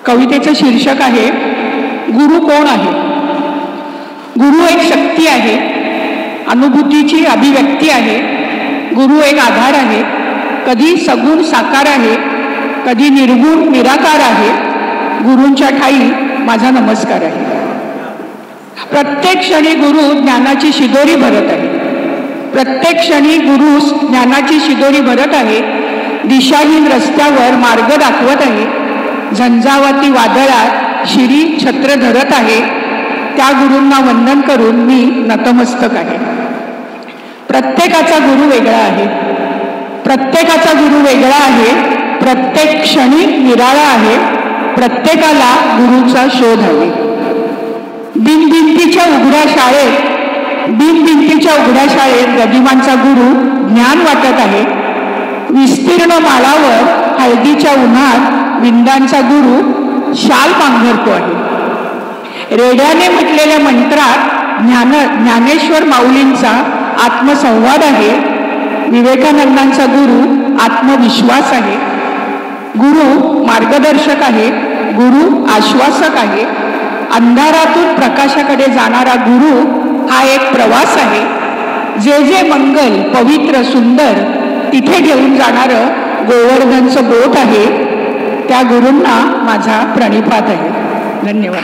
कवितेचं शीर्षक आहे गुरु कोण आहे। गुरु एक शक्ती आहे, अनुभूतीची अभिव्यक्ती आहे। गुरु एक आधार आहे, कधी सगुण साकार आहे, कधी निर्गुण निराकार आहे। गुरूंच्या ठाई माझा नमस्कार आहे। प्रत्येक क्षणी गुरु ज्ञानाची शिदोरी भरत आहे। प्रत्येक क्षणी गुरु ज्ञानाची शिदोरी भरत आहे। दिशाहीन रस्त्यावर मार्ग दाखवत आहे। झंझावाती वादळात शिरी छत्र धरत आहे। त्या गुरूंना वंदन करून मी नतमस्तक आहे। प्रत्येकाचा गुरु वेगळा आहे। प्रत्येकाचा गुरु वेगळा आहे। प्रत्येक क्षणी निराळा आहे। प्रत्येकाला गुरुचा शोध आहे। बिनभिंतीच्या उघड्या शाळेत गदिमांचा गुरु ज्ञान वाटत आहे। विस्तीर्ण माळावर हळदीच्या उन्हात विंदांचा गुरु शाल पांघरतो आहे। रेड्याने म्हटलेल्या मंत्रात ज्ञानेश्वर माऊलींचा आत्मसंवाद आहे। विवेकानंदांचा गुरु आत्मविश्वास आहे। गुरु मार्गदर्शक आहे। गुरु आश्वासक आहे। अंधारातून प्रकाशाकडे जाणारा गुरु हा एक प्रवास आहे। जे जे मंगल पवित्र सुंदर तिथे घेऊन जाणारं गोवर्धनचं बोट आहे। त्या गुरूंना माझा प्रणिपात आहे। धन्यवाद।